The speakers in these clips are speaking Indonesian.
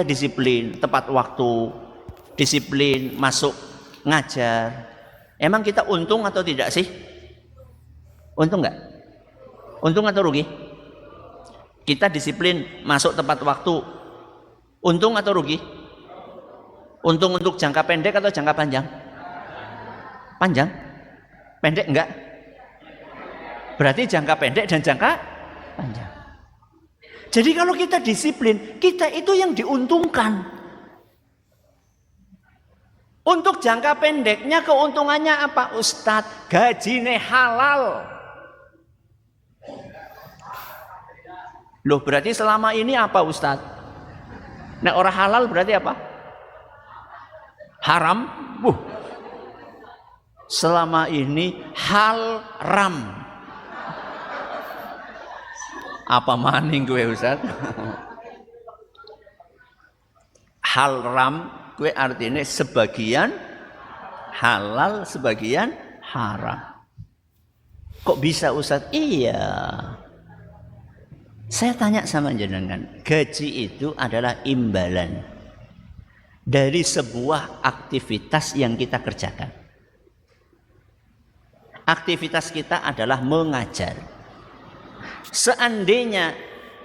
disiplin, tepat waktu, disiplin, masuk ngajar. Emang kita untung atau tidak sih? Untung nggak? Untung atau rugi? Kita disiplin, masuk tepat waktu, untung atau rugi? Untung untuk jangka pendek atau jangka panjang? Panjang? Pendek enggak? Berarti jangka pendek dan jangka panjang. Jadi kalau kita disiplin, kita itu yang diuntungkan. Untuk jangka pendeknya keuntungannya apa? Ustadz, gajine halal. Loh, berarti selama ini apa Ustadz? Nah, orang halal berarti apa? Haram? Selama ini haram. Apa maning gue Ustadz? Haram gue artinya sebagian halal, sebagian haram. Kok bisa Ustadz? Iya. Saya tanya sama jenengan, gaji itu adalah imbalan dari sebuah aktivitas yang kita kerjakan. Aktivitas kita adalah mengajar. Seandainya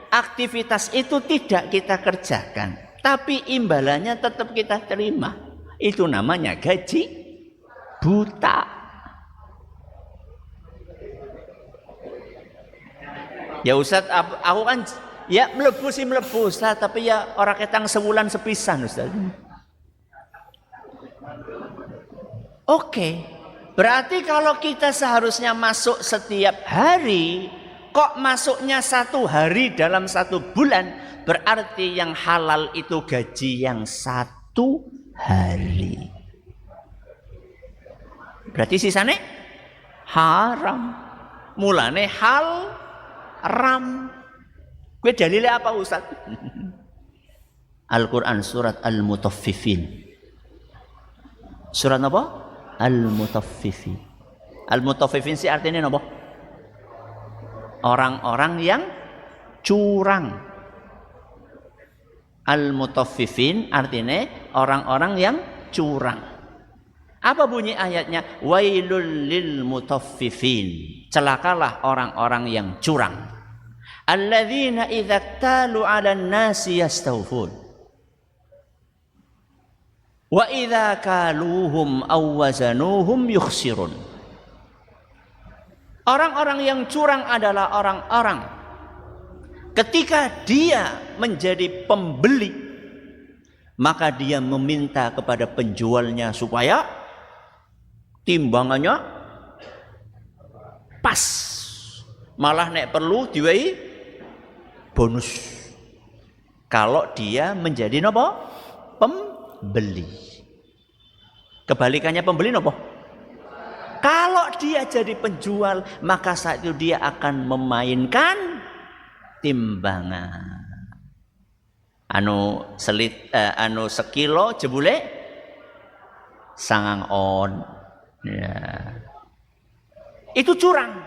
aktivitas itu tidak kita kerjakan, tapi imbalannya tetap kita terima, itu namanya gaji buta. Ya Ustadz, aku kan ya mlebu Ustadz, tapi ya orang ketang sebulan sepisan Ustadz. Oke, berarti kalau kita seharusnya masuk setiap hari, kok masuknya 1 hari dalam 1 bulan, berarti yang halal itu gaji yang 1 hari. Berarti sisanya haram. Mulane haram. Gue dalilnya apa Ustaz? Al-Quran surat Al-Mutaffifin. Surat apa? Al-Mutaffifin. Al-Mutaffifin sih artinya apa? Orang-orang yang curang. Al-Mutaffifin artinya orang-orang yang curang. Apa bunyi ayatnya? Wailul lil mutaffifin. Celakalah orang-orang yang curang. Alladzina idza talu 'alan nasi yastawfun. Wa idza kaluhum aw wazanuhum yukhsirun. Orang-orang yang curang adalah orang-orang ketika dia menjadi pembeli, maka dia meminta kepada penjualnya supaya timbangannya pas. Malah nek perlu diwai bonus. Kalau dia menjadi nopo? Pembeli. Kebalikannya pembeli nopo? Kalau dia jadi penjual, maka saat itu dia akan memainkan timbangan. Anu sekilo jebule sangang on. Ya. Itu curang.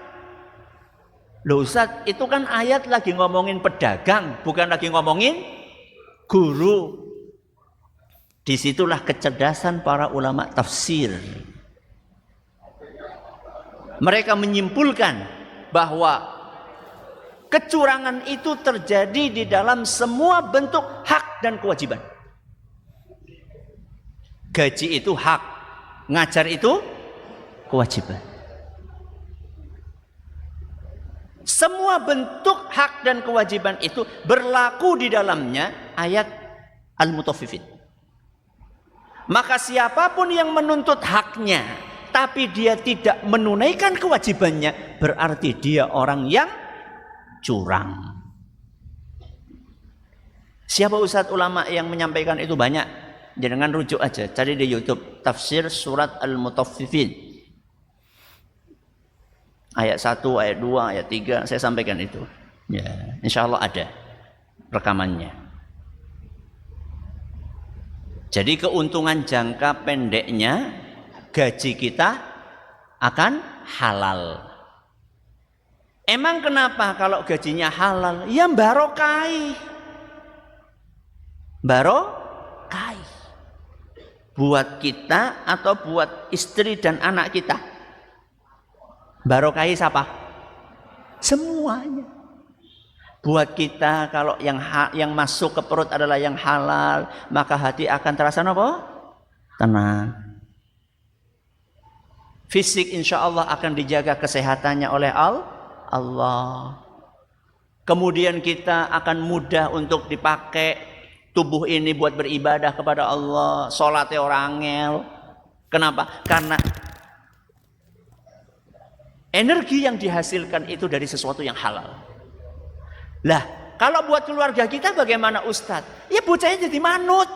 Loh Ustaz, itu kan ayat lagi ngomongin pedagang, bukan lagi ngomongin guru. Disitulah kecerdasan para ulama tafsir. Mereka menyimpulkan bahwa kecurangan itu terjadi di dalam semua bentuk hak dan kewajiban. Gaji itu hak, ngajar itu kewajiban. Semua bentuk hak dan kewajiban itu berlaku di dalamnya ayat Al-Mutaffifin. Maka siapapun yang menuntut haknya tapi dia tidak menunaikan kewajibannya, berarti dia orang yang curang. Siapa ustadz ulama yang menyampaikan itu banyak? Jangan rujuk aja, cari di YouTube tafsir surat Al-Mutaffifin. Ayat 1, ayat 2, ayat 3 saya sampaikan itu. Ya, insyaallah ada rekamannya. Jadi keuntungan jangka pendeknya gaji kita akan halal. Emang kenapa kalau gajinya halal? Ya barokai. Barokai. Buat kita atau buat istri dan anak kita? Barokai siapa? Semuanya. Buat kita kalau yang masuk ke perut adalah yang halal, maka hati akan terasa apa? Tenang. Fisik insya Allah akan dijaga kesehatannya oleh Allah. Kemudian kita akan mudah untuk dipakai tubuh ini buat beribadah kepada Allah. Sholatnya orang angel. Kenapa? Karena energi yang dihasilkan itu dari sesuatu yang halal. Lah, kalau buat keluarga kita bagaimana Ustadz? Ya bocahnya jadi manut.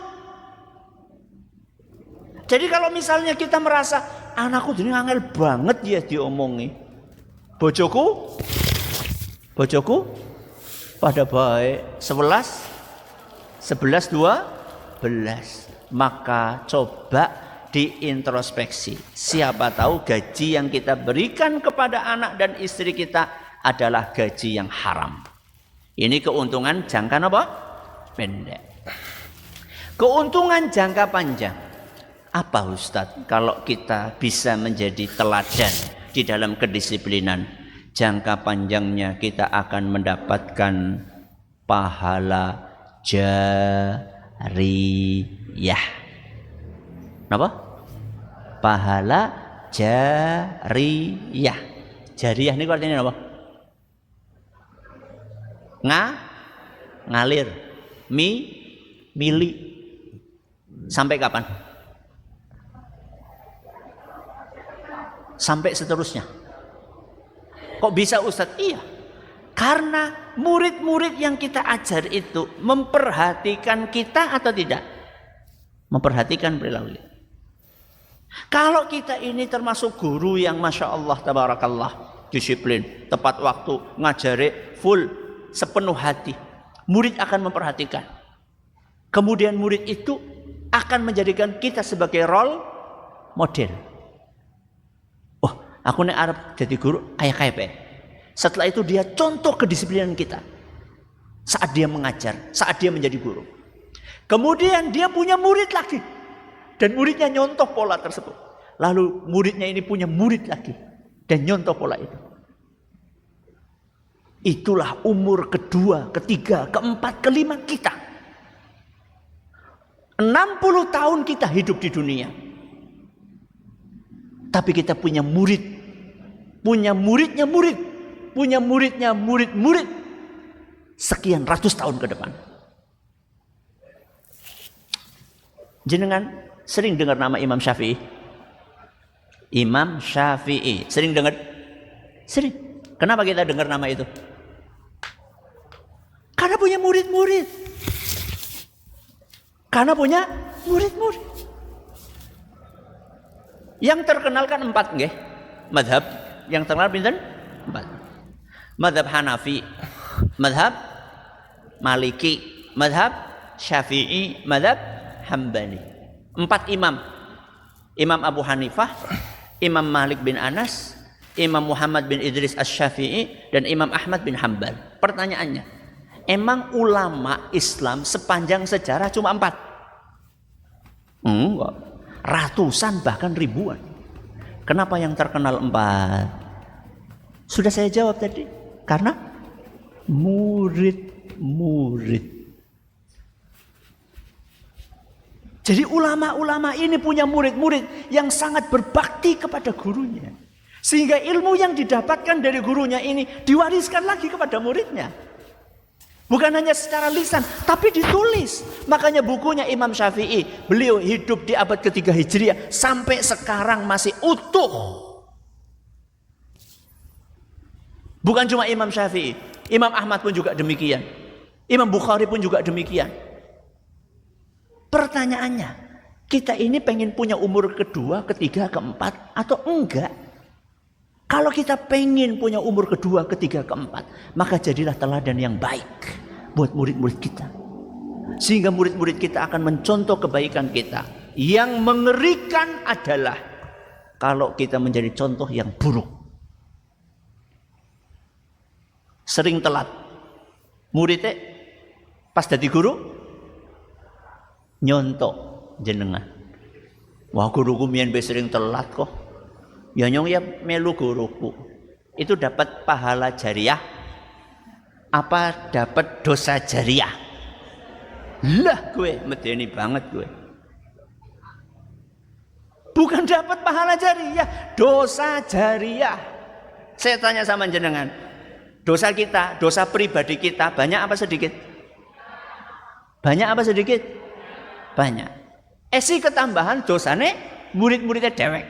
Jadi kalau misalnya kita merasa anakku jadi angel banget ya diomongi, bojoku pada baik 11, 12, maka coba diintrospeksi. Siapa tahu gaji yang kita berikan kepada anak dan istri kita adalah gaji yang haram. Ini keuntungan jangka apa? Pendek. Keuntungan jangka panjang. Apa Ustadz? Kalau kita bisa menjadi teladan di dalam kedisiplinan, jangka panjangnya kita akan mendapatkan pahala jariyah. Apa? Pahala jariyah. Jariyah ini artinya apa? Ngalir, mili. Sampai kapan? Sampai seterusnya. Kok bisa Ustadz? Iya. Karena murid-murid yang kita ajar itu memperhatikan kita atau tidak? Memperhatikan perilaku. Kalau kita ini termasuk guru yang Masya Allah tabarakallah, disiplin, tepat waktu, ngajari full, sepenuh hati, murid akan memperhatikan. Kemudian murid itu akan menjadikan kita sebagai role model. Oh, aku nek arep jadi guru kayak. Setelah itu dia contoh kedisiplinan kita saat dia mengajar, saat dia menjadi guru. Kemudian dia punya murid lagi dan muridnya nyontoh pola tersebut. Lalu muridnya ini punya murid lagi dan nyontoh pola itu. Itulah umur kedua, ketiga, keempat, kelima kita. 60 tahun kita hidup di dunia. Tapi kita punya murid. Punya muridnya murid. Punya muridnya murid-murid. Sekian ratus tahun ke depan. Jenengan sering dengar nama Imam Syafi'i? Imam Syafi'i. Sering dengar? Sering. Kenapa kita dengar nama itu? Karena punya murid-murid. Karena punya murid-murid. Yang terkenal kan 4 nggih. Madhab yang terkenal pinten? 4. Madhab Hanafi, madhab Maliki, madhab Syafi'i, madhab Hambali. 4 imam. Imam Abu Hanifah, Imam Malik bin Anas, Imam Muhammad bin Idris Asy-Syafi'i, dan Imam Ahmad bin Hambal. Pertanyaannya, emang ulama Islam sepanjang sejarah cuma 4? Enggak. Ratusan bahkan ribuan. Kenapa yang terkenal 4? Sudah saya jawab tadi. Karena murid-murid. Jadi ulama-ulama ini punya murid-murid yang sangat berbakti kepada gurunya. Sehingga ilmu yang didapatkan dari gurunya ini diwariskan lagi kepada muridnya. Bukan hanya secara lisan, tapi ditulis. Makanya bukunya Imam Syafi'i, beliau hidup di abad ketiga Hijriah, sampai sekarang masih utuh. Bukan cuma Imam Syafi'i, Imam Ahmad pun juga demikian. Imam Bukhari pun juga demikian. Pertanyaannya, kita ini pengen punya umur kedua, ketiga, keempat, atau enggak? Kalau kita pengen punya umur kedua, ketiga, keempat, maka jadilah teladan yang baik buat murid-murid kita. Sehingga murid-murid kita akan mencontoh kebaikan kita. Yang mengerikan adalah kalau kita menjadi contoh yang buruk. Sering telat. Muridnya pas jadi guru, nyontok jenengan. Wah guruku mien sering telat kok. Ya nyong ya melu guruku. Itu dapat pahala jariah apa dapat dosa jariah? Lah gue medeni banget gue. Bukan dapat pahala jariah, dosa jariah. Saya tanya sama jenengan, dosa kita, dosa pribadi kita banyak apa sedikit? Banyak apa sedikit? Banyak. Esi ketambahan dosane murid-muridnya dewek.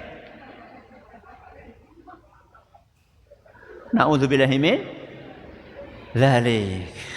Na'udzubillahi min dzalik.